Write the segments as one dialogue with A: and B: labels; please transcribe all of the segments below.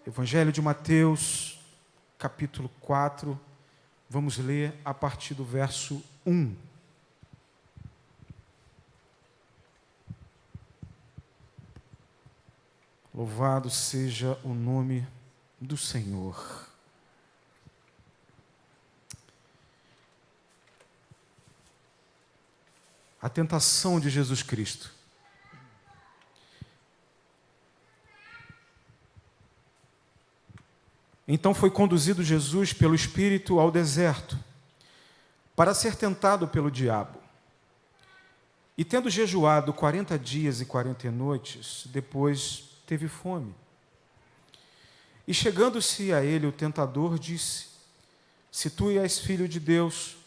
A: Evangelho de Mateus, capítulo 4, vamos ler a partir do verso 1. Louvado seja o nome do Senhor. A tentação de Jesus Cristo. Então foi conduzido Jesus pelo Espírito ao deserto, para ser tentado pelo diabo. E tendo jejuado 40 dias e 40 noites, depois teve fome. E chegando-se a ele o tentador, disse: Se tu és filho de Deus,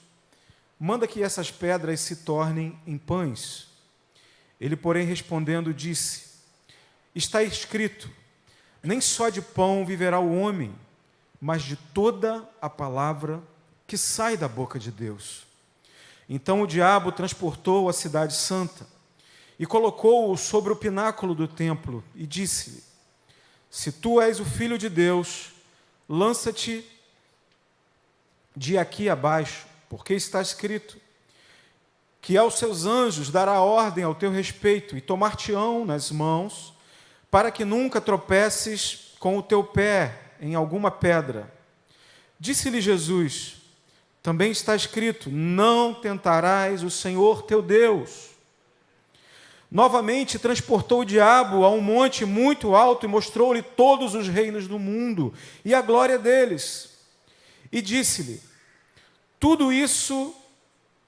A: manda que essas pedras se tornem em pães. Ele, porém, respondendo, disse: Está escrito, nem só de pão viverá o homem, mas de toda a palavra que sai da boca de Deus. Então o diabo transportou a cidade santa e colocou-o sobre o pináculo do templo e disse-lhe: Se tu és o filho de Deus, lança-te de aqui abaixo, porque está escrito que aos seus anjos dará ordem ao teu respeito e tomar-te-ão nas mãos, para que nunca tropeces com o teu pé em alguma pedra. Disse-lhe Jesus: Também está escrito, não tentarás o Senhor teu Deus. Novamente transportou o diabo a um monte muito alto e mostrou-lhe todos os reinos do mundo e a glória deles. E disse-lhe: Tudo isso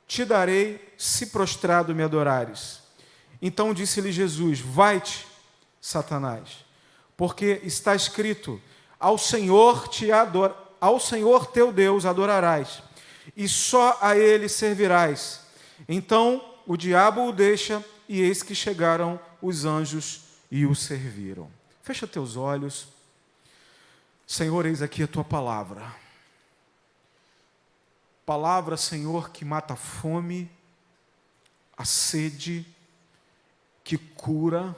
A: te darei, se prostrado me adorares. Então disse-lhe Jesus: Vai-te, Satanás, porque está escrito, ao Senhor teu Deus adorarás, e só a ele servirás. Então o diabo o deixa, e eis que chegaram os anjos e o serviram. Fecha teus olhos. Senhor, eis aqui a tua palavra. Palavra, Senhor, que mata a fome, a sede, que cura,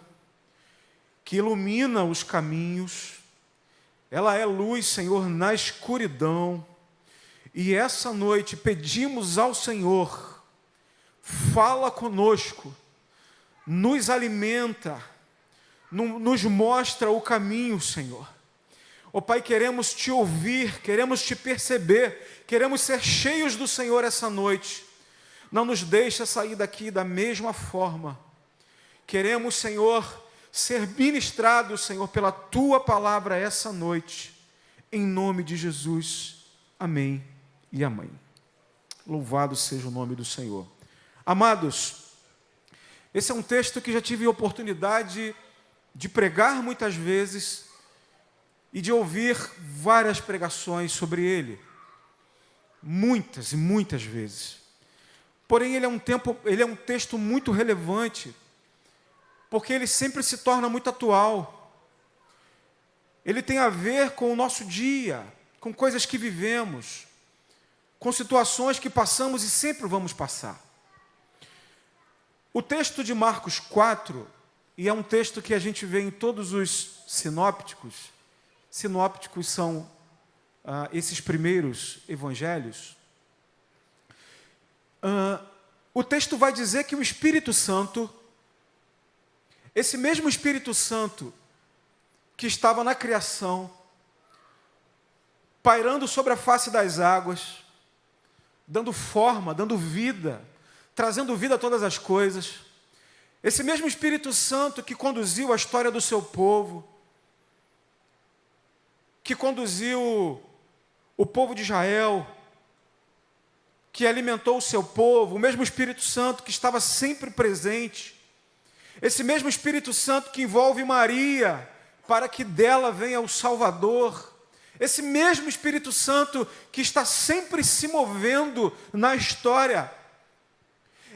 A: que ilumina os caminhos. Ela é luz, Senhor, na escuridão. E essa noite pedimos ao Senhor, fala conosco, nos alimenta, nos mostra o caminho, Senhor. Ó Pai, queremos te ouvir, queremos te perceber, queremos ser cheios do Senhor essa noite. Não nos deixa sair daqui da mesma forma. Queremos, Senhor, ser ministrado, Senhor, pela tua palavra essa noite, em nome de Jesus, amém e amém. Louvado seja o nome do Senhor. Amados, esse é um texto que já tive a oportunidade de pregar muitas vezes e de ouvir várias pregações sobre ele, muitas e muitas vezes. Porém, ele é um texto muito relevante, porque ele sempre se torna muito atual. Ele tem a ver com o nosso dia, com coisas que vivemos, com situações que passamos e sempre vamos passar. O texto de Marcos 4, e é um texto que a gente vê em todos os sinópticos. Sinópticos são esses primeiros evangelhos. O texto vai dizer que o Espírito Santo, esse mesmo Espírito Santo que estava na criação, pairando sobre a face das águas, dando forma, dando vida, trazendo vida a todas as coisas, esse mesmo Espírito Santo que conduziu a história do seu povo, que conduziu o povo de Israel, que alimentou o seu povo, o mesmo Espírito Santo que estava sempre presente, esse mesmo Espírito Santo que envolve Maria, para que dela venha o Salvador, esse mesmo Espírito Santo que está sempre se movendo na história,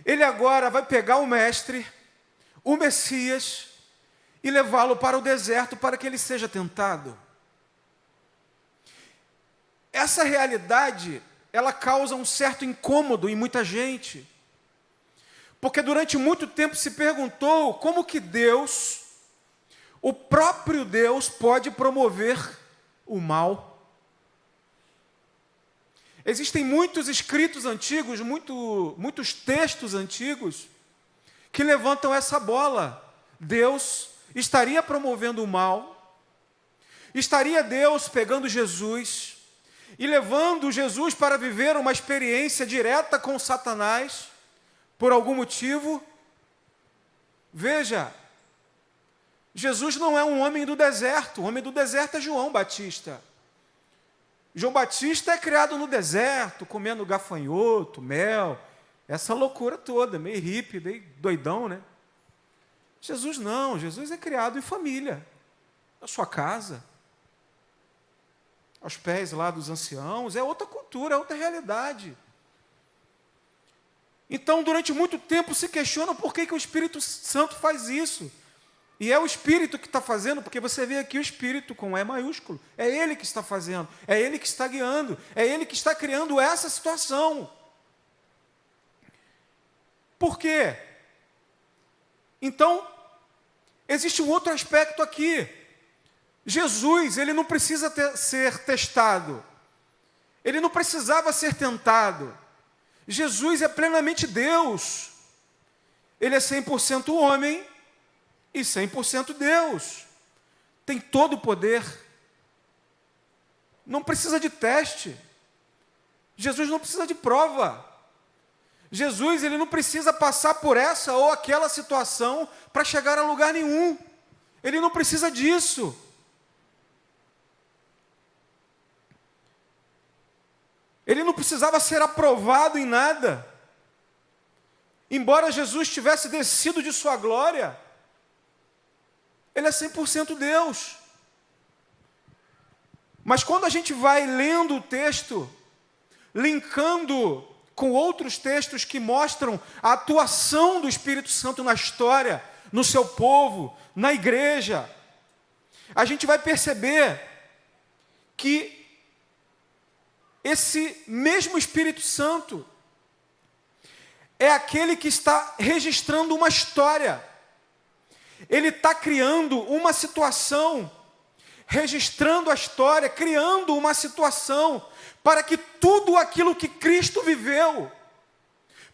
A: ele agora vai pegar o Mestre, o Messias, e levá-lo para o deserto para que ele seja tentado. Essa realidade, ela causa um certo incômodo em muita gente, porque durante muito tempo se perguntou como que Deus, o próprio Deus, pode promover o mal. Existem muitos escritos antigos, muitos textos antigos, que levantam essa bola. Deus estaria promovendo o mal, estaria Deus pegando Jesus e levando Jesus para viver uma experiência direta com Satanás, por algum motivo. Veja, Jesus não é um homem do deserto, o homem do deserto é João Batista. João Batista é criado no deserto, comendo gafanhoto, mel, essa loucura toda, meio hippie, meio doidão, né? Jesus não, Jesus é criado em família, na sua casa, aos pés lá dos anciãos, é outra cultura, é outra realidade. Então, durante muito tempo se questiona por que o Espírito Santo faz isso. E é o Espírito que está fazendo, porque você vê aqui o Espírito com E maiúsculo. É Ele que está fazendo, é Ele que está guiando, é Ele que está criando essa situação. Por quê? Então, existe um outro aspecto aqui. Jesus, Ele não precisa ser testado. Ele não precisava ser tentado. Jesus é plenamente Deus. Ele é 100% homem e 100% Deus. Tem todo o poder. Não precisa de teste. Jesus não precisa de prova. Jesus, ele não precisa passar por essa ou aquela situação para chegar a lugar nenhum. Ele não precisa disso. Ele não precisava ser aprovado em nada. Embora Jesus tivesse descido de sua glória, Ele é 100% Deus. Mas quando a gente vai lendo o texto, linkando com outros textos que mostram a atuação do Espírito Santo na história, no seu povo, na igreja, a gente vai perceber que esse mesmo Espírito Santo é aquele que está registrando uma história. Ele está criando uma situação, registrando a história, criando uma situação para que tudo aquilo que Cristo viveu,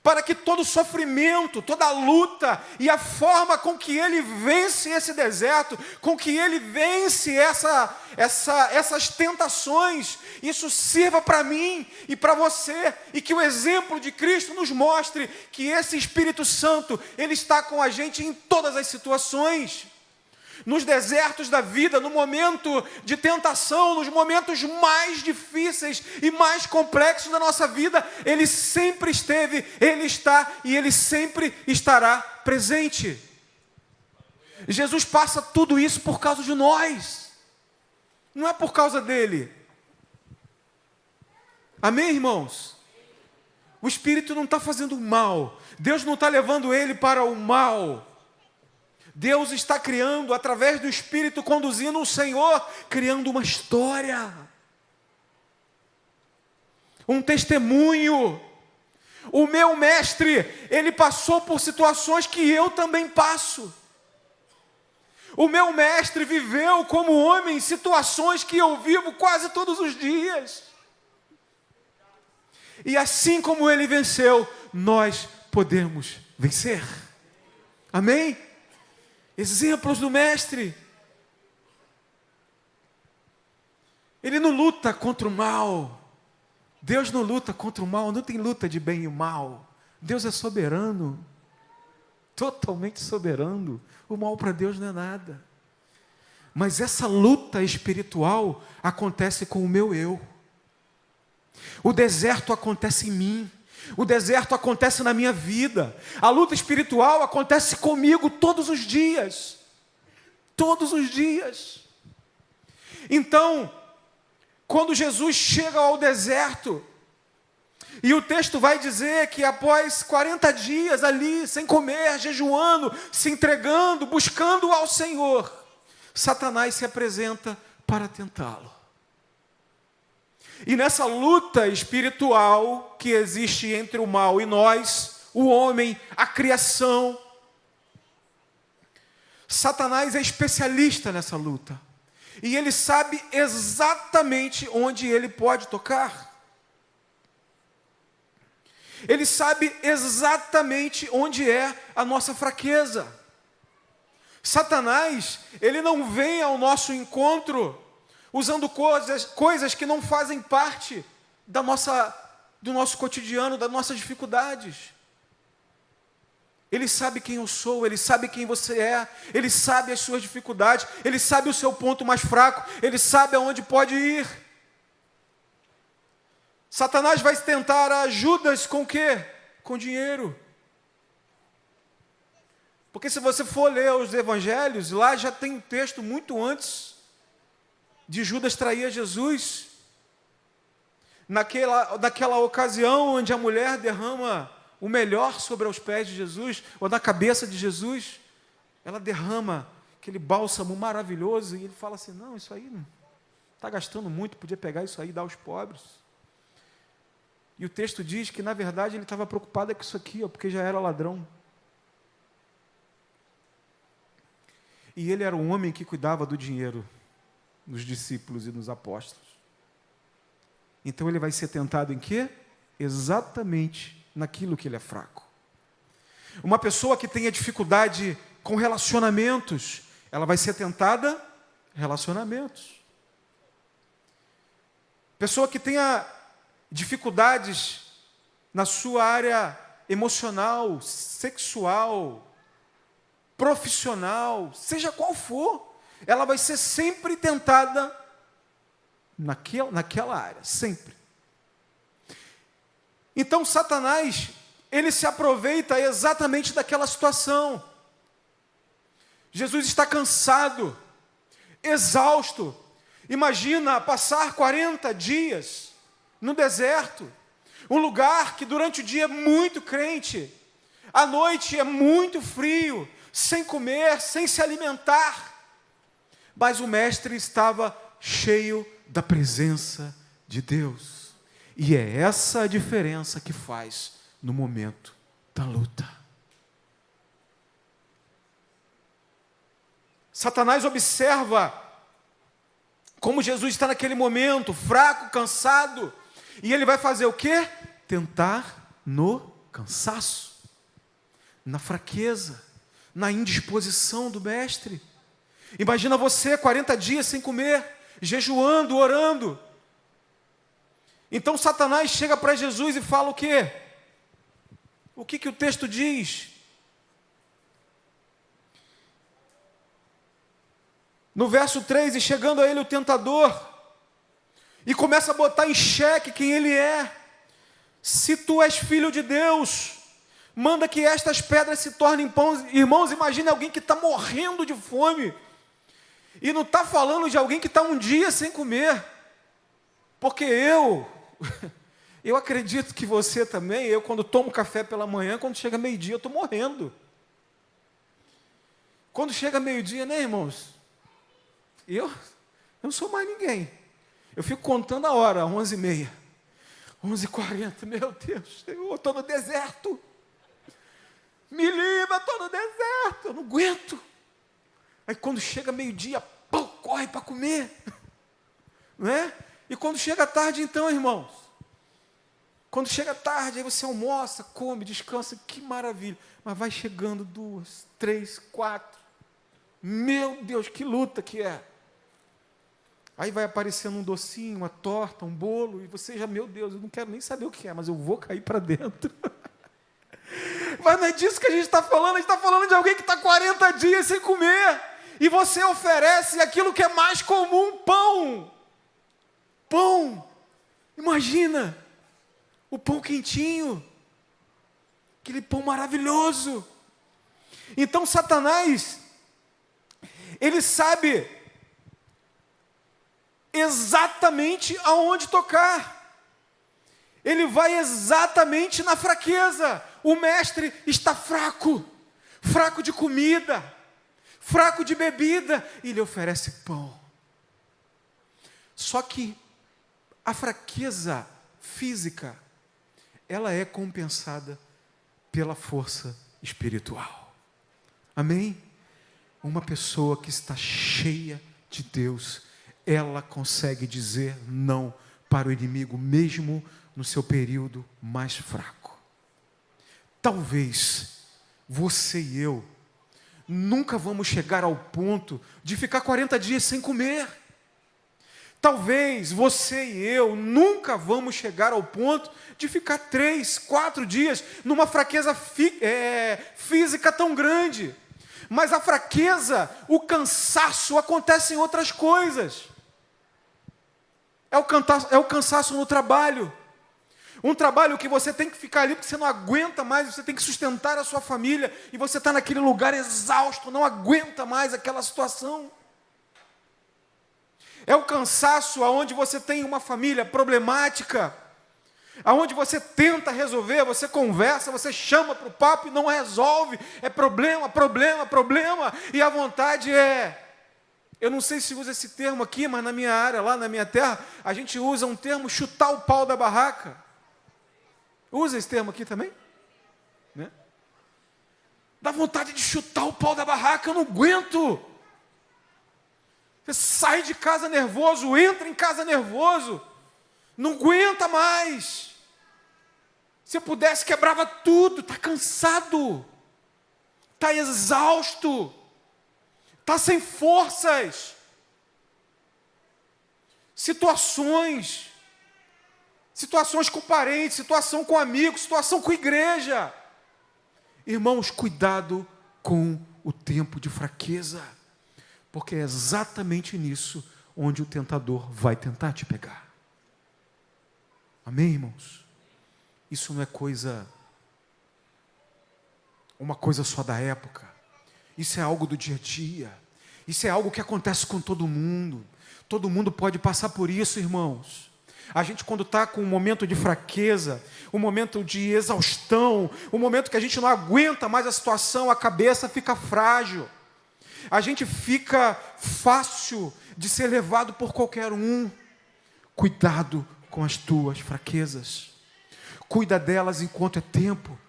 A: para que todo sofrimento, toda luta e a forma com que Ele vence esse deserto, com que Ele vence essas tentações, isso sirva para mim e para você, e que o exemplo de Cristo nos mostre que esse Espírito Santo, Ele está com a gente em todas as situações. Nos desertos da vida, no momento de tentação, nos momentos mais difíceis e mais complexos da nossa vida, Ele sempre esteve, Ele está e Ele sempre estará presente. Jesus passa tudo isso por causa de nós, não é por causa dele. Amém, irmãos? O Espírito não está fazendo mal, Deus não está levando ele para o mal. Deus está criando, através do Espírito, conduzindo o Senhor, criando uma história, um testemunho. O meu mestre, ele passou por situações que eu também passo. O meu mestre viveu como homem situações que eu vivo quase todos os dias. E assim como ele venceu, nós podemos vencer. Amém? Exemplos do mestre. Ele não luta contra o mal. Deus não luta contra o mal, não tem luta de bem e mal. Deus é soberano, totalmente soberano. O mal para Deus não é nada. Mas essa luta espiritual acontece com o meu eu. O deserto acontece em mim. O deserto acontece na minha vida. A luta espiritual acontece comigo todos os dias. Todos os dias. Então, quando Jesus chega ao deserto, e o texto vai dizer que após 40 dias ali, sem comer, jejuando, se entregando, buscando ao Senhor, Satanás se apresenta para tentá-lo. E nessa luta espiritual que existe entre o mal e nós, o homem, a criação, Satanás é especialista nessa luta. E ele sabe exatamente onde ele pode tocar. Ele sabe exatamente onde é a nossa fraqueza. Satanás, ele não vem ao nosso encontro usando coisas que não fazem parte do nosso cotidiano, das nossas dificuldades. Ele sabe quem eu sou, ele sabe quem você é, ele sabe as suas dificuldades, ele sabe o seu ponto mais fraco, ele sabe aonde pode ir. Satanás vai tentar a Judas com o quê? Com dinheiro. Porque se você for ler os evangelhos, lá já tem um texto muito antes de Judas trair a Jesus. Naquela ocasião onde a mulher derrama o melhor sobre os pés de Jesus, ou na cabeça de Jesus, ela derrama aquele bálsamo maravilhoso, e ele fala assim, não, isso aí não está gastando muito, podia pegar isso aí e dar aos pobres. E o texto diz que, na verdade, ele estava preocupado com isso aqui, porque já era ladrão. E ele era o homem que cuidava do dinheiro dos discípulos e dos apóstolos. Então ele vai ser tentado em quê? Exatamente naquilo que ele é fraco. Uma pessoa que tenha dificuldade com relacionamentos, ela vai ser tentada em relacionamentos. Pessoa que tenha dificuldades na sua área emocional, sexual, profissional, seja qual for, ela vai ser sempre tentada naquela área, sempre. Então Satanás, ele se aproveita exatamente daquela situação. Jesus está cansado, exausto. Imagina passar 40 dias no deserto, um lugar que durante o dia é muito quente, à noite é muito frio, sem comer, sem se alimentar. Mas o mestre estava cheio da presença de Deus. E é essa a diferença que faz no momento da luta. Satanás observa como Jesus está naquele momento, fraco, cansado, e ele vai fazer o quê? Tentar no cansaço, na fraqueza, na indisposição do mestre. Imagina você 40 dias sem comer, jejuando, orando. Então Satanás chega para Jesus e fala o quê? O que o texto diz? No verso 3, e chegando a ele o tentador, e começa a botar em xeque quem ele é. Se tu és filho de Deus, manda que estas pedras se tornem pães. Irmãos, imagine alguém que está morrendo de fome, e não está falando de alguém que está um dia sem comer, porque eu acredito que você também, eu quando tomo café pela manhã, quando chega meio-dia eu estou morrendo. Quando chega meio-dia, né, irmãos? Eu não sou mais ninguém. Eu fico contando a hora, 11h30, 11h40, meu Deus, eu estou no deserto. Me livra, estou no deserto, eu não aguento. Aí quando chega meio-dia, pô, corre para comer. Não é? E quando chega tarde, então, irmãos, quando chega tarde, aí você almoça, come, descansa, que maravilha. Mas vai chegando 2, 3, 4. Meu Deus, que luta que é. Aí vai aparecendo um docinho, uma torta, um bolo, e você já, meu Deus, eu não quero nem saber o que é, mas eu vou cair para dentro. Mas não é disso que a gente está falando, a gente está falando de alguém que está 40 dias sem comer, e você oferece aquilo que é mais comum, pão. Pão, imagina, o pão quentinho, aquele pão maravilhoso. Então Satanás, ele sabe exatamente aonde tocar, ele vai exatamente na fraqueza. O mestre está fraco, fraco de comida, fraco de bebida, e lhe oferece pão. Só que a fraqueza física, ela é compensada pela força espiritual. Amém? Uma pessoa que está cheia de Deus, ela consegue dizer não para o inimigo, mesmo no seu período mais fraco. Talvez você e eu nunca vamos chegar ao ponto de ficar 40 dias sem comer. Talvez você e eu nunca vamos chegar ao ponto de ficar 3, 4 dias numa fraqueza física tão grande. Mas a fraqueza, o cansaço acontece em outras coisas. É o cansaço no trabalho. Um trabalho que você tem que ficar ali porque você não aguenta mais, você tem que sustentar a sua família e você está naquele lugar exausto, não aguenta mais aquela situação. É o cansaço aonde você tem uma família problemática, aonde você tenta resolver, você conversa, você chama para o papo e não resolve. É problema, problema, problema. E a vontade eu não sei se usa esse termo aqui, mas na minha área, lá na minha terra, a gente usa um termo chutar o pau da barraca. Usa esse termo aqui também? Né? Dá vontade de chutar o pau da barraca, eu não aguento. Você sai de casa nervoso, entra em casa nervoso, não aguenta mais. Se eu pudesse, quebrava tudo, está cansado, está exausto, está sem forças. Situações com parentes, situação com amigos, situação com igreja. Irmãos, cuidado com o tempo de fraqueza, porque é exatamente nisso onde o tentador vai tentar te pegar. Amém, irmãos? Isso não é uma coisa só da época. Isso é algo do dia a dia. Isso é algo que acontece com todo mundo. Todo mundo pode passar por isso, irmãos. A gente, quando está com um momento de fraqueza, um momento de exaustão, um momento que a gente não aguenta mais a situação, a cabeça fica frágil. A gente fica fácil de ser levado por qualquer um. Cuidado com as tuas fraquezas. Cuida delas enquanto é tempo.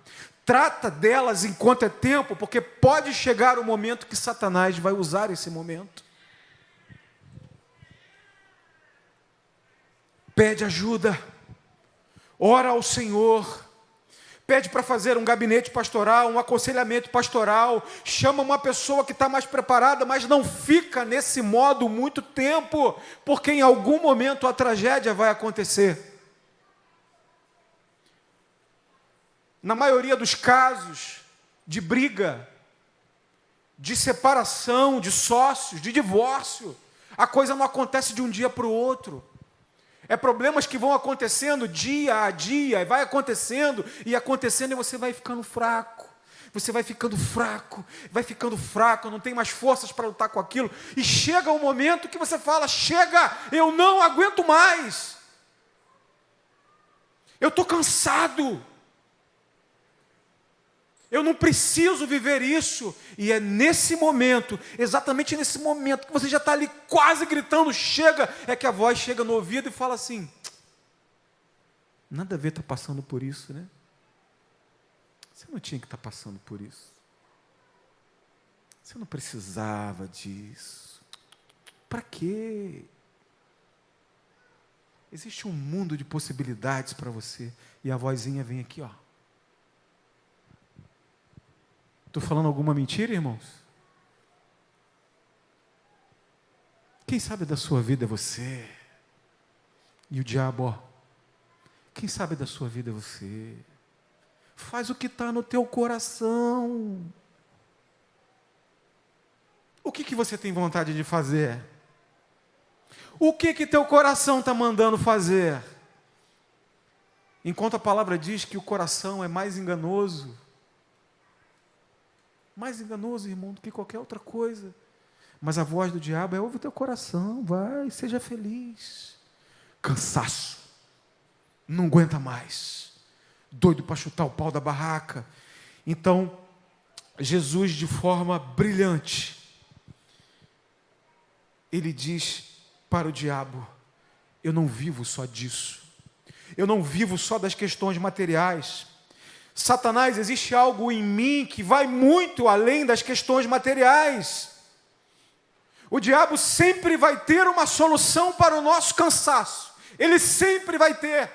A: Trata delas enquanto é tempo, porque pode chegar o momento que Satanás vai usar esse momento. Pede ajuda. Ora ao Senhor. Pede para fazer um gabinete pastoral, um aconselhamento pastoral. Chama uma pessoa que está mais preparada, mas não fica nesse modo muito tempo, porque em algum momento a tragédia vai acontecer. Na maioria dos casos de briga, de separação, de sócios, de divórcio, a coisa não acontece de um dia para o outro. É problemas que vão acontecendo dia a dia, vai acontecendo, e você vai ficando fraco. Você vai ficando fraco, não tem mais forças para lutar com aquilo. E chega um momento que você fala, chega, eu não aguento mais. Eu estou cansado. Eu não preciso viver isso. E é nesse momento, exatamente nesse momento, que você já está ali quase gritando, chega, é que a voz chega no ouvido e fala assim, nada a ver estar passando por isso, né? Você não tinha que estar passando por isso. Você não precisava disso. Para quê? Existe um mundo de possibilidades para você. E a vozinha vem aqui, ó. Estou falando alguma mentira, irmãos? Quem sabe da sua vida é você. E o diabo, ó. Quem sabe da sua vida é você. Faz o que está no teu coração. O que você tem vontade de fazer? O que teu coração está mandando fazer? Enquanto a palavra diz que o coração é mais enganoso, irmão, do que qualquer outra coisa. Mas a voz do diabo ouve o teu coração, vai, seja feliz. Cansaço, não aguenta mais, doido para chutar o pau da barraca. Então, Jesus, de forma brilhante, ele diz para o diabo, eu não vivo só disso, eu não vivo só das questões materiais. Satanás, existe algo em mim que vai muito além das questões materiais. O diabo sempre vai ter uma solução para o nosso cansaço. Ele sempre vai ter.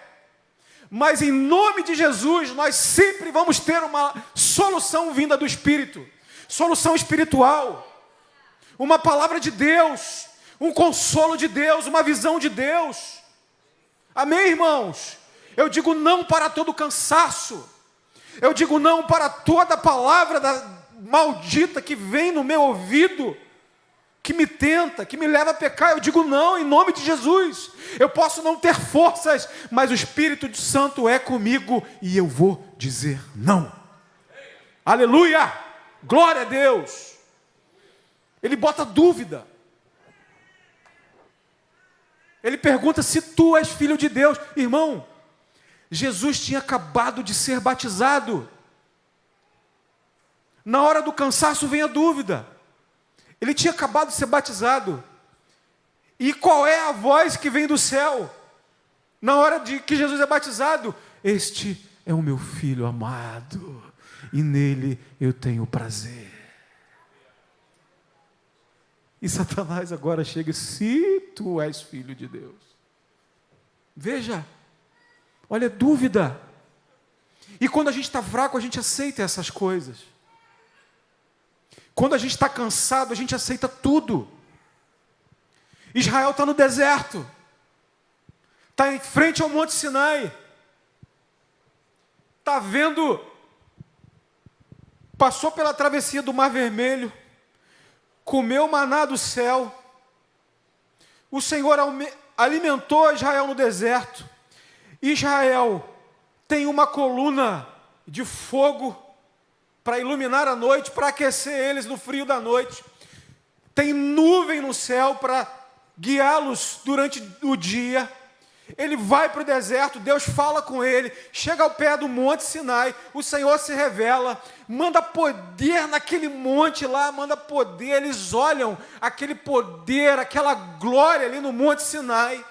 A: Mas em nome de Jesus, nós sempre vamos ter uma solução vinda do Espírito. Solução espiritual. Uma palavra de Deus. Um consolo de Deus. Uma visão de Deus. Amém, irmãos? Eu digo não para todo cansaço. Eu digo não para toda palavra maldita que vem no meu ouvido, que me tenta, que me leva a pecar. Eu digo não, em nome de Jesus. Eu posso não ter forças, mas o Espírito Santo é comigo e eu vou dizer não. Aleluia! Glória a Deus! Ele bota dúvida. Ele pergunta se tu és filho de Deus. Irmão, Jesus tinha acabado de ser batizado. Na hora do cansaço vem a dúvida. Ele tinha acabado de ser batizado. E qual é a voz que vem do céu? Na hora de que Jesus é batizado? Este é o meu filho amado, e nele eu tenho prazer. E Satanás agora chega, se tu és filho de Deus. Veja, olha, dúvida. E quando a gente está fraco, a gente aceita essas coisas. Quando a gente está cansado, a gente aceita tudo. Israel está no deserto. Está em frente ao Monte Sinai. Está vendo, passou pela travessia do Mar Vermelho, comeu maná do céu. O Senhor alimentou Israel no deserto. Israel tem uma coluna de fogo para iluminar a noite, para aquecer eles no frio da noite. Tem nuvem no céu para guiá-los durante o dia. Ele vai para o deserto, Deus fala com ele, chega ao pé do Monte Sinai, o Senhor se revela, manda poder naquele monte lá, manda poder, eles olham aquele poder, aquela glória ali no Monte Sinai,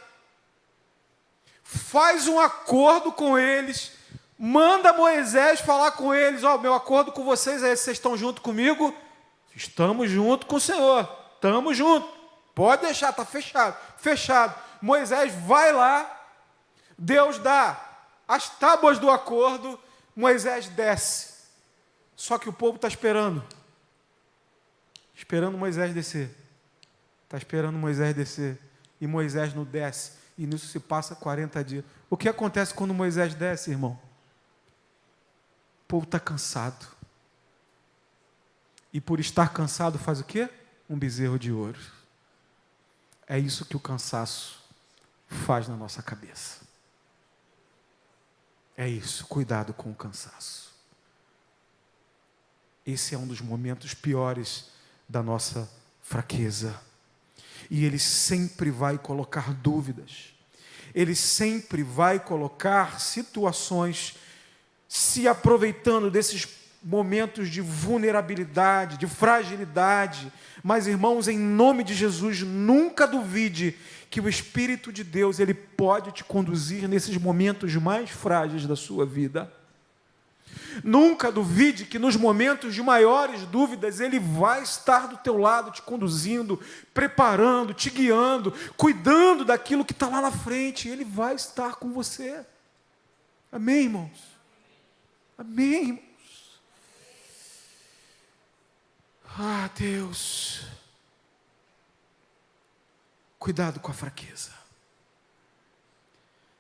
A: faz um acordo com eles, manda Moisés falar com eles, meu acordo com vocês é esse, vocês estão junto comigo? Estamos junto com o Senhor, estamos juntos, pode deixar, está fechado, fechado. Moisés vai lá, Deus dá as tábuas do acordo, Moisés desce, só que o povo está esperando Moisés descer, está esperando Moisés descer, e Moisés não desce, e nisso se passa 40 dias. O que acontece quando Moisés desce, irmão? O povo está cansado. E por estar cansado faz o quê? Um bezerro de ouro. É isso que o cansaço faz na nossa cabeça. É isso, cuidado com o cansaço. Esse é um dos momentos piores da nossa fraqueza. E ele sempre vai colocar dúvidas. Ele sempre vai colocar situações, se aproveitando desses momentos de vulnerabilidade, de fragilidade. Mas, irmãos, em nome de Jesus, nunca duvide que o Espírito de Deus, ele pode te conduzir nesses momentos mais frágeis da sua vida. Nunca duvide que nos momentos de maiores dúvidas, ele vai estar do teu lado, te conduzindo, preparando, te guiando, cuidando daquilo que está lá na frente. Ele vai estar com você. Amém, irmãos? Amém, irmãos? Ah, Deus, cuidado com a fraqueza.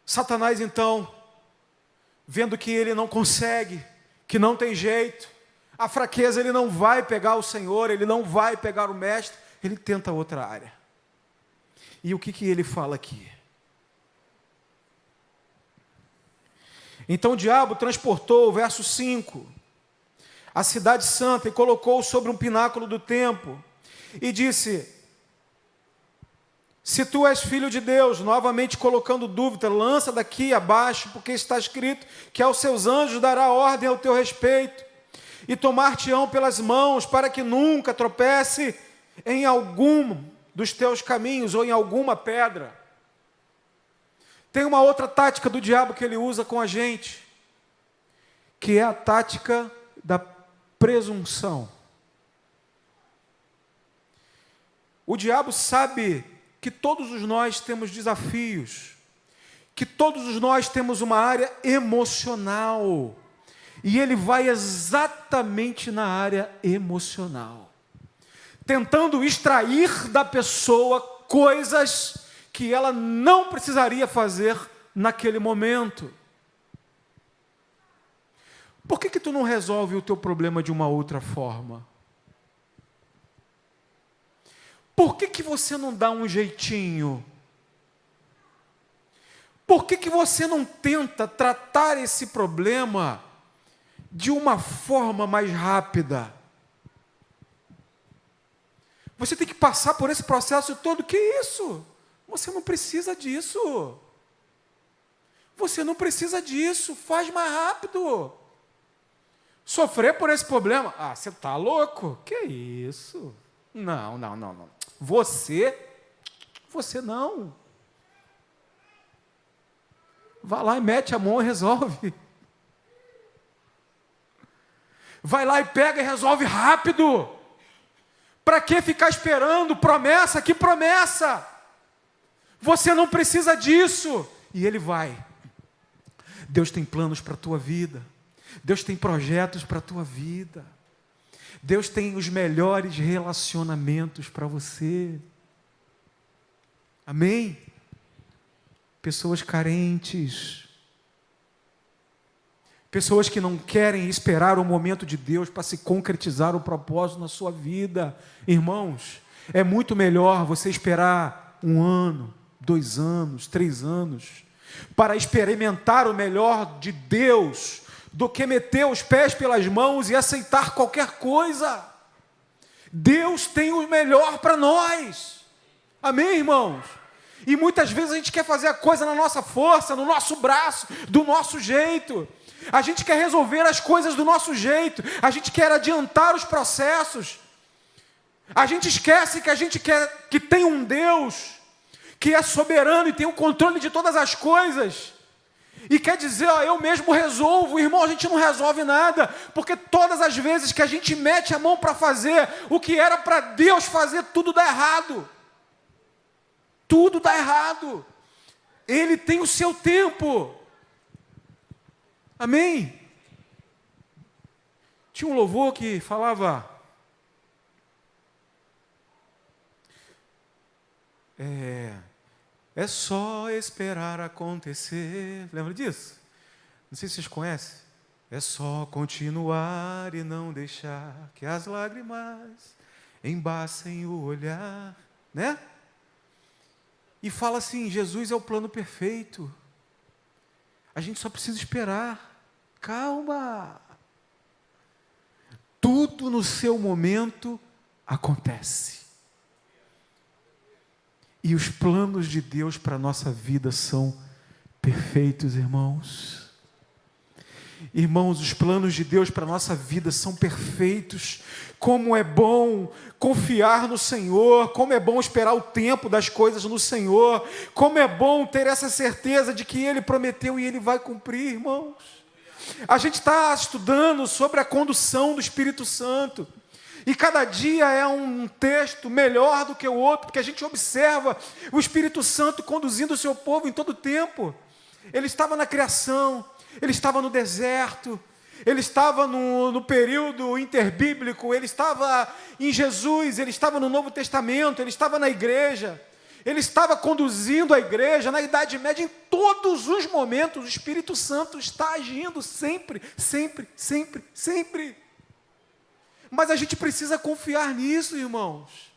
A: Satanás, então, vendo que ele não consegue, que não tem jeito, a fraqueza, ele não vai pegar o Senhor, ele não vai pegar o Mestre, ele tenta outra área. E o que ele fala aqui? Então o diabo transportou, verso 5, a cidade santa, e colocou sobre um pináculo do templo, e disse: se tu és filho de Deus, novamente colocando dúvida, lança daqui abaixo, porque está escrito que aos seus anjos dará ordem ao teu respeito, e tomar-te-ão pelas mãos, para que nunca tropece em algum dos teus caminhos, ou em alguma pedra. Tem uma outra tática do diabo que ele usa com a gente, que é a tática da presunção. O diabo sabe que todos nós temos desafios, que todos nós temos uma área emocional, e ele vai exatamente na área emocional, tentando extrair da pessoa coisas que ela não precisaria fazer naquele momento. Por que tu não resolve o teu problema de uma outra forma? Por que você não dá um jeitinho? Por que você não tenta tratar esse problema de uma forma mais rápida? Você tem que passar por esse processo todo. Que isso? Você não precisa disso. Você não precisa disso. Faz mais rápido. Sofrer por esse problema? Ah, você está louco? Que isso? Não. Você não. Vai lá e mete a mão e resolve. Vai lá e pega e resolve rápido. Para que ficar esperando promessa? Que promessa? Você não precisa disso. E ele vai. Deus tem planos para a tua vida. Deus tem projetos para a tua vida. Deus tem os melhores relacionamentos para você. Amém? Pessoas carentes. Pessoas que não querem esperar o momento de Deus para se concretizar o propósito na sua vida. Irmãos, é muito melhor você esperar 1 ano, 2 anos, 3 anos, para experimentar o melhor de Deus, do que meter os pés pelas mãos e aceitar qualquer coisa. Deus tem o melhor para nós. Amém, irmãos? E muitas vezes a gente quer fazer a coisa na nossa força, no nosso braço, do nosso jeito. A gente quer resolver as coisas do nosso jeito. A gente quer adiantar os processos. A gente esquece que a gente quer que tem um Deus que é soberano e tem o controle de todas as coisas. E quer dizer, eu mesmo resolvo. Irmão, a gente não resolve nada, porque todas as vezes que a gente mete a mão para fazer o que era para Deus fazer, tudo dá errado. Tudo dá errado. Ele tem o seu tempo. Amém? Tinha um louvor que falava... É só esperar acontecer. Lembra disso? Não sei se vocês conhecem. É só continuar e não deixar que as lágrimas embaçem o olhar. Né? E fala assim, Jesus é o plano perfeito. A gente só precisa esperar. Calma. Tudo no seu momento acontece. E os planos de Deus para a nossa vida são perfeitos, irmãos. Irmãos, os planos de Deus para a nossa vida são perfeitos. Como é bom confiar no Senhor, como é bom esperar o tempo das coisas no Senhor, como é bom ter essa certeza de que Ele prometeu e Ele vai cumprir, irmãos. A gente está estudando sobre a condução do Espírito Santo. E cada dia é um texto melhor do que o outro, porque a gente observa o Espírito Santo conduzindo o seu povo em todo o tempo. Ele estava na criação, ele estava no deserto, ele estava no período interbíblico, ele estava em Jesus, ele estava no Novo Testamento, ele estava na igreja, ele estava conduzindo a igreja na Idade Média. Em todos os momentos o Espírito Santo está agindo, sempre, sempre, sempre, sempre. Mas a gente precisa confiar nisso, irmãos.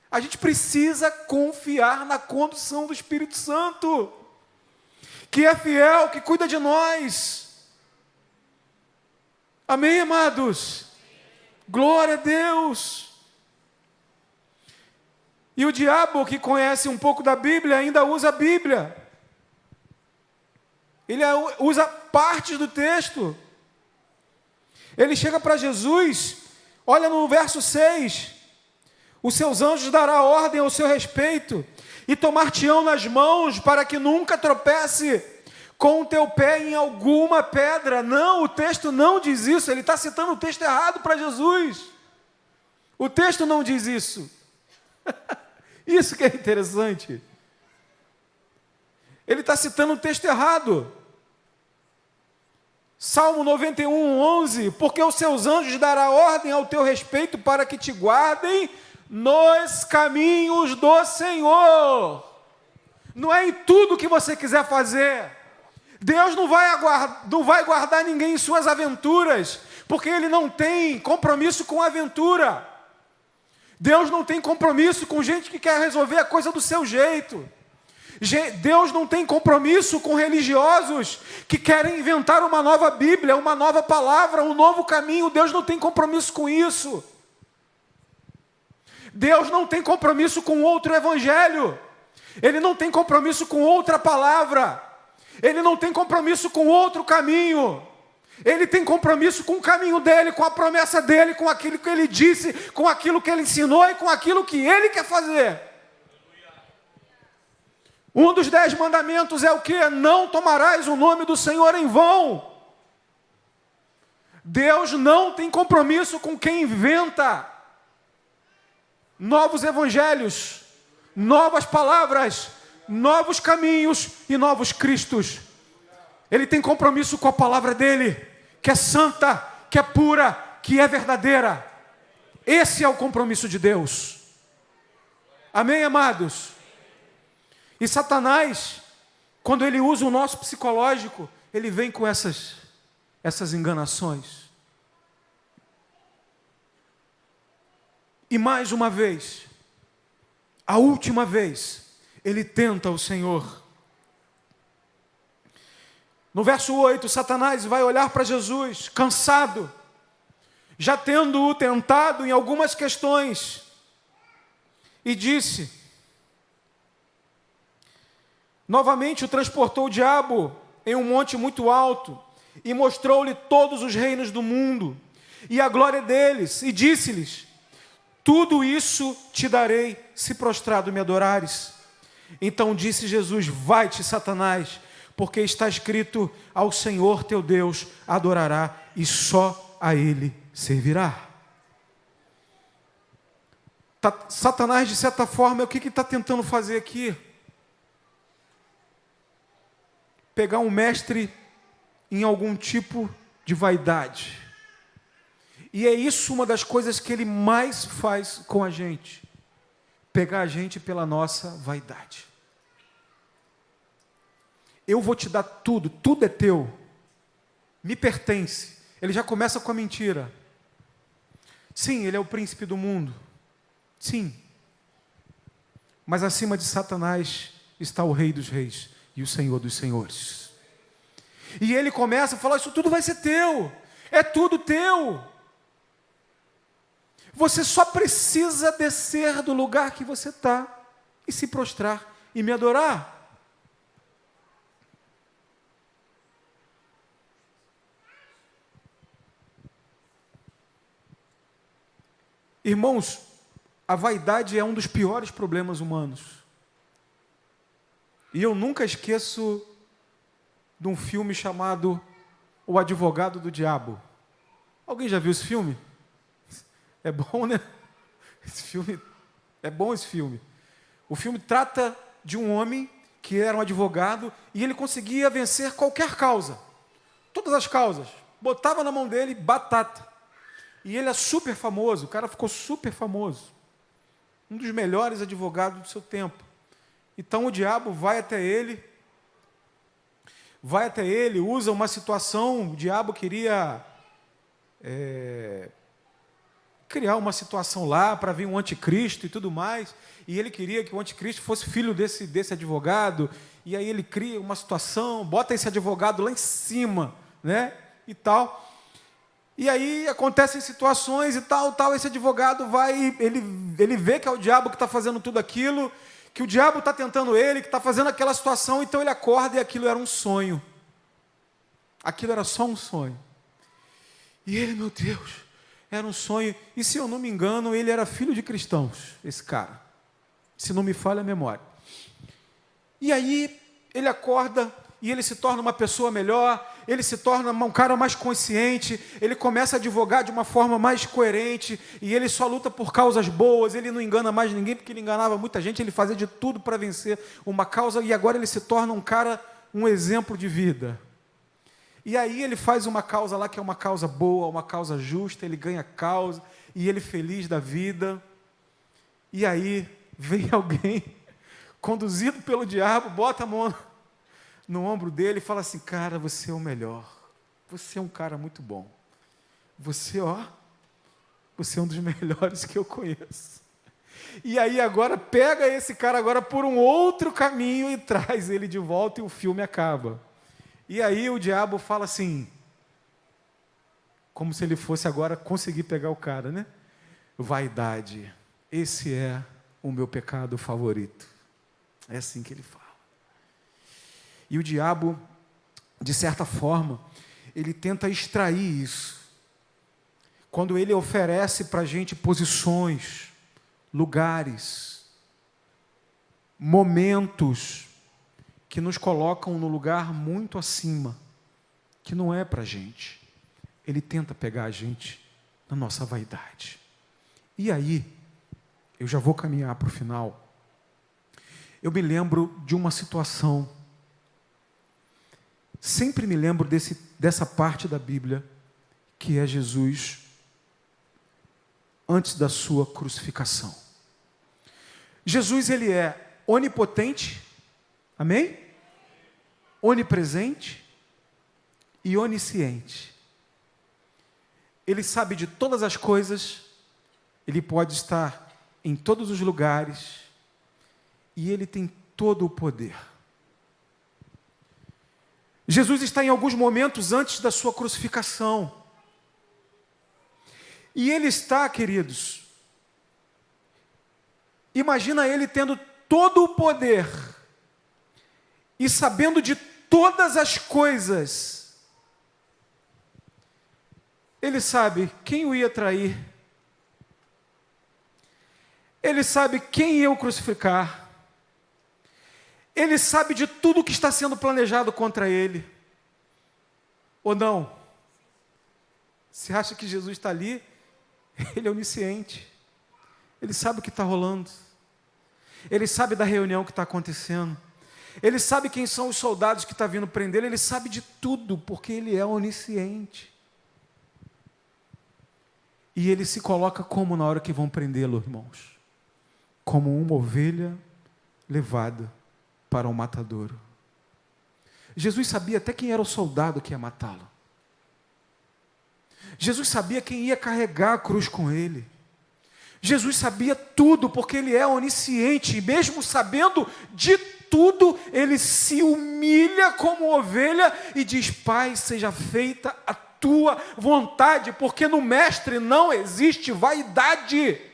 A: A gente precisa confiar na condução do Espírito Santo, que é fiel, que cuida de nós. Amém, amados? Glória a Deus. E o diabo, que conhece um pouco da Bíblia, ainda usa a Bíblia. Ele usa partes do texto. Ele chega para Jesus, olha no verso 6, os seus anjos dará ordem ao seu respeito, e tomar-te-ão nas mãos, para que nunca tropece com o teu pé em alguma pedra. Não, o texto não diz isso, ele está citando o texto errado para Jesus. O texto não diz isso. Isso que é interessante. Ele está citando um texto errado. Salmo 91, 11. Porque os seus anjos dará ordem ao teu respeito para que te guardem nos caminhos do Senhor. Não é em tudo que você quiser fazer. Deus não vai guardar ninguém em suas aventuras, porque Ele não tem compromisso com a aventura. Deus não tem compromisso com gente que quer resolver a coisa do seu jeito. Deus não tem compromisso com religiosos que querem inventar uma nova Bíblia, uma nova palavra, um novo caminho. Deus não tem compromisso com isso. Deus não tem compromisso com outro evangelho. Ele não tem compromisso com outra palavra. Ele não tem compromisso com outro caminho. Ele tem compromisso com o caminho dele, com a promessa dele, com aquilo que ele disse, com aquilo que ele ensinou e com aquilo que ele quer fazer. Um dos 10 mandamentos é o quê? Não tomarás o nome do Senhor em vão. Deus não tem compromisso com quem inventa novos evangelhos, novas palavras, novos caminhos e novos cristos. Ele tem compromisso com a palavra dele, que é santa, que é pura, que é verdadeira. Esse é o compromisso de Deus. Amém, amados? E Satanás, quando ele usa o nosso psicológico, ele vem com essas enganações. E mais uma vez, a última vez, ele tenta o Senhor. No verso 8, Satanás vai olhar para Jesus, cansado, já tendo-o tentado em algumas questões, e disse, novamente o transportou o diabo em um monte muito alto, e mostrou-lhe todos os reinos do mundo, e a glória deles, e disse-lhes, tudo isso te darei, se prostrado me adorares. Então disse Jesus, vai-te, Satanás, porque está escrito, ao Senhor teu Deus adorará, e só a Ele servirá. Satanás, de certa forma, o que está tentando fazer aqui? Pegar um mestre em algum tipo de vaidade. E é isso uma das coisas que ele mais faz com a gente. Pegar a gente pela nossa vaidade. Eu vou te dar tudo, tudo é teu. Me pertence. Ele já começa com a mentira. Sim, ele é o príncipe do mundo. Sim. Mas acima de Satanás está o Rei dos Reis e o Senhor dos Senhores. E ele começa a falar, isso tudo vai ser teu. É tudo teu. Você só precisa descer do lugar que você está e se prostrar e me adorar. Irmãos, a vaidade é um dos piores problemas humanos. E eu nunca esqueço de um filme chamado O Advogado do Diabo. Alguém já viu esse filme? É bom, né? É bom esse filme. O filme trata de um homem que era um advogado e ele conseguia vencer qualquer causa. Todas as causas. Botava na mão dele batata. E ele é super famoso, o cara ficou super famoso. Um dos melhores advogados do seu tempo. Então o diabo vai até ele, usa uma situação, o diabo queria criar uma situação lá para vir um anticristo e tudo mais, e ele queria que o anticristo fosse filho desse advogado, e aí ele cria uma situação, bota esse advogado lá em cima, né, e tal. E aí acontecem situações e tal, esse advogado vai, ele vê que é o diabo que está fazendo tudo aquilo, que o diabo está tentando ele, que está fazendo aquela situação, então ele acorda e aquilo era um sonho. Aquilo era só um sonho. E ele, meu Deus, era um sonho. E se eu não me engano, ele era filho de cristãos, esse cara. Se não me falha a memória. E aí ele acorda e ele se torna uma pessoa melhor, ele se torna um cara mais consciente, ele começa a advogar de uma forma mais coerente, e ele só luta por causas boas, ele não engana mais ninguém, porque ele enganava muita gente, ele fazia de tudo para vencer uma causa, e agora ele se torna um cara, um exemplo de vida. E aí ele faz uma causa lá que é uma causa boa, uma causa justa, ele ganha causa, e ele feliz da vida. E aí vem alguém, conduzido pelo diabo, bota a mão no ombro dele e fala assim: cara, você é o melhor, você é um cara muito bom, você é um dos melhores que eu conheço. E aí agora pega esse cara agora por um outro caminho e traz ele de volta e o filme acaba. E aí o diabo fala assim, como se ele fosse agora conseguir pegar o cara, né? Vaidade, esse é o meu pecado favorito. É assim que ele fala. E o diabo, de certa forma, ele tenta extrair isso. Quando ele oferece para a gente posições, lugares, momentos que nos colocam no lugar muito acima, que não é para a gente. Ele tenta pegar a gente na nossa vaidade. E aí, eu já vou caminhar para o final. Eu me lembro de uma situação, sempre me lembro dessa parte da Bíblia, que é Jesus antes da sua crucificação. Jesus, ele é onipotente, amém? Onipresente e onisciente. Ele sabe de todas as coisas, ele pode estar em todos os lugares, e ele tem todo o poder. Jesus está em alguns momentos antes da sua crucificação. E ele está, queridos, imagina ele tendo todo o poder e sabendo de todas as coisas. Ele sabe quem o ia trair. Ele sabe quem ia o crucificar. Ele sabe de tudo que está sendo planejado contra ele. Ou não? Você acha que Jesus está ali? Ele é onisciente. Ele sabe o que está rolando. Ele sabe da reunião que está acontecendo. Ele sabe quem são os soldados que estão vindo prender. Ele sabe de tudo, porque ele é onisciente. E ele se coloca como na hora que vão prendê-lo, irmãos? Como uma ovelha levada para um matadouro. Jesus sabia até quem era o soldado que ia matá-lo. Jesus sabia quem ia carregar a cruz com ele. Jesus sabia tudo, porque ele é onisciente, e mesmo sabendo de tudo, ele se humilha como ovelha e diz: Pai, seja feita a tua vontade, porque no mestre não existe vaidade.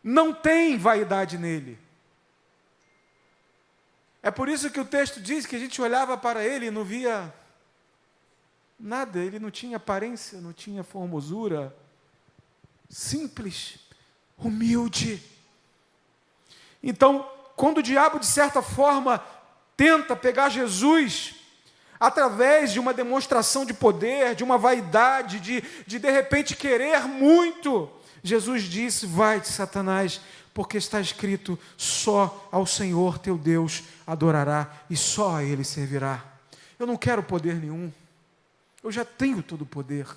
A: Não tem vaidade nele. É por isso que o texto diz que a gente olhava para ele e não via nada, ele não tinha aparência, não tinha formosura, simples, humilde. Então, quando o diabo, de certa forma, tenta pegar Jesus, através de uma demonstração de poder, de uma vaidade, de repente querer muito, Jesus disse: vai-te, Satanás, porque está escrito: só ao Senhor teu Deus adorará e só a Ele servirá. Eu não quero poder nenhum, eu já tenho todo o poder.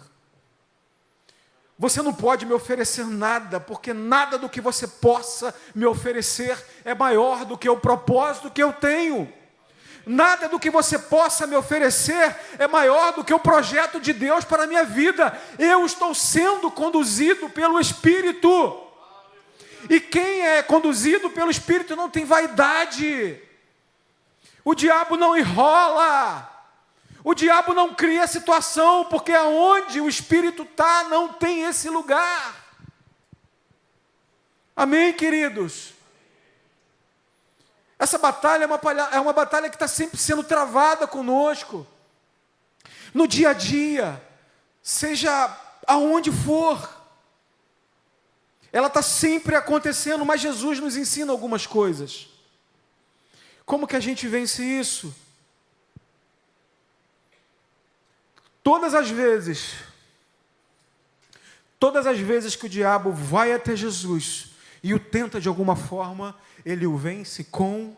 A: Você não pode me oferecer nada, porque nada do que você possa me oferecer é maior do que o propósito que eu tenho. Nada do que você possa me oferecer é maior do que o projeto de Deus para a minha vida. Eu estou sendo conduzido pelo Espírito. E quem é conduzido pelo Espírito não tem vaidade. O diabo não enrola. O diabo não cria situação, porque aonde o Espírito está, não tem esse lugar. Amém, queridos? Essa batalha é uma batalha que está sempre sendo travada conosco. No dia a dia, seja aonde for. Ela está sempre acontecendo, mas Jesus nos ensina algumas coisas. Como que a gente vence isso? Todas as vezes que o diabo vai até Jesus e o tenta de alguma forma, ele o vence com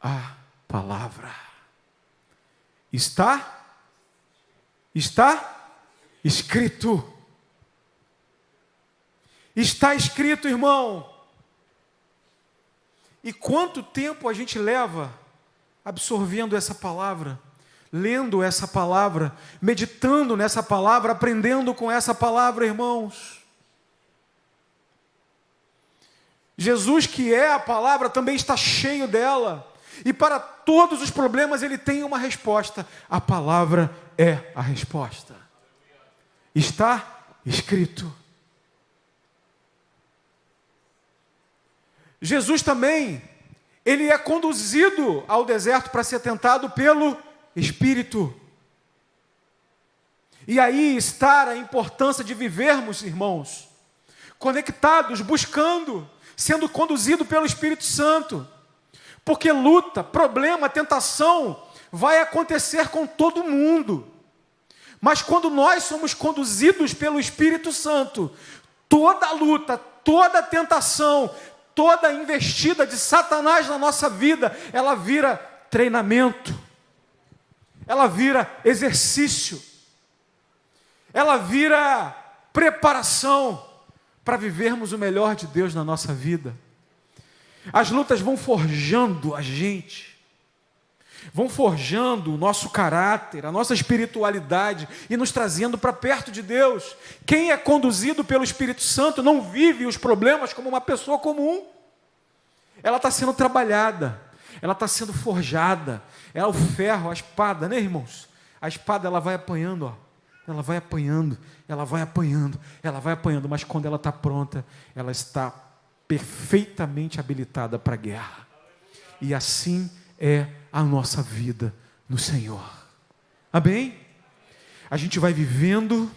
A: a palavra. Está escrito. Está escrito, irmão. E quanto tempo a gente leva absorvendo essa palavra, lendo essa palavra, meditando nessa palavra, aprendendo com essa palavra, irmãos? Jesus, que é a palavra, também está cheio dela. E para todos os problemas ele tem uma resposta. A palavra é a resposta. Está escrito. Jesus também, ele é conduzido ao deserto para ser tentado pelo Espírito. E aí está a importância de vivermos, irmãos, conectados, buscando, sendo conduzido pelo Espírito Santo. Porque luta, problema, tentação vai acontecer com todo mundo. Mas quando nós somos conduzidos pelo Espírito Santo, toda luta, toda tentação, toda investida de Satanás na nossa vida, ela vira treinamento, ela vira exercício, ela vira preparação para vivermos o melhor de Deus na nossa vida. As lutas vão forjando a gente, vão forjando o nosso caráter, a nossa espiritualidade e nos trazendo para perto de Deus. Quem é conduzido pelo Espírito Santo não vive os problemas como uma pessoa comum. Ela está sendo trabalhada, ela está sendo forjada. É o ferro, a espada, né, irmãos? A espada, ela vai apanhando, ó. Ela vai apanhando, ela vai apanhando, ela vai apanhando, mas quando ela está pronta, ela está perfeitamente habilitada para a guerra. E assim é a nossa vida no Senhor. Amém? A gente vai vivendo,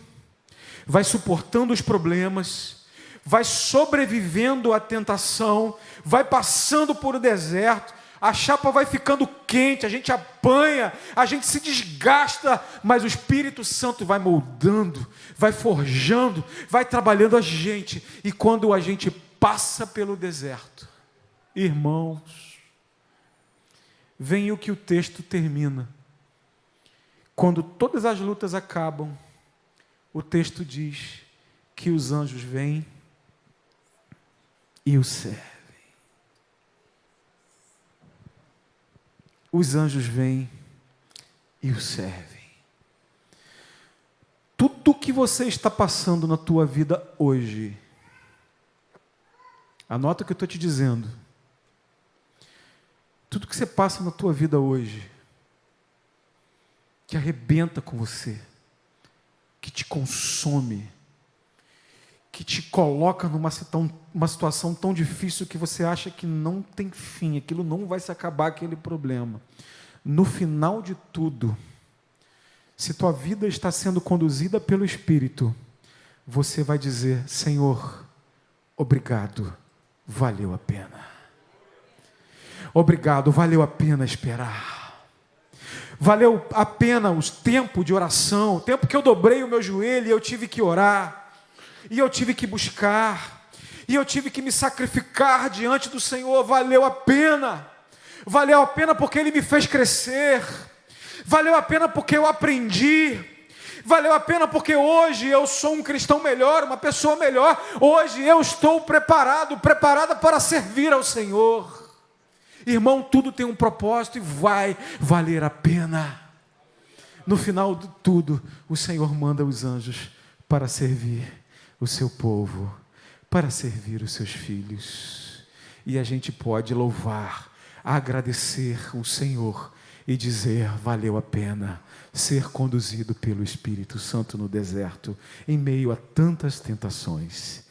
A: vai suportando os problemas, vai sobrevivendo à tentação, vai passando por o deserto, a chapa vai ficando quente, a gente apanha, a gente se desgasta, mas o Espírito Santo vai moldando, vai forjando, vai trabalhando a gente. E quando a gente passa pelo deserto, irmãos, vem o que o texto termina. Quando todas as lutas acabam, o texto diz que os anjos vêm e o servem. Os anjos vêm e o servem. Tudo que você está passando na tua vida hoje, anota o que eu estou te dizendo. Tudo que você passa na tua vida hoje, que arrebenta com você, que te consome, que te coloca numa situação tão difícil que você acha que não tem fim, aquilo não vai se acabar, aquele problema. No final de tudo, se tua vida está sendo conduzida pelo Espírito, você vai dizer: Senhor, obrigado, valeu a pena. Obrigado, valeu a pena esperar. Valeu a pena os tempos de oração, o tempo que eu dobrei o meu joelho e eu tive que orar. E eu tive que buscar, e eu tive que me sacrificar diante do Senhor. Valeu a pena porque Ele me fez crescer, valeu a pena porque eu aprendi, valeu a pena porque hoje eu sou um cristão melhor, uma pessoa melhor. Hoje eu estou preparada para servir ao Senhor. Irmão, tudo tem um propósito e vai valer a pena. No final de tudo, o Senhor manda os anjos para servir o seu povo, para servir os seus filhos. E a gente pode louvar, agradecer o Senhor e dizer: valeu a pena ser conduzido pelo Espírito Santo no deserto, em meio a tantas tentações.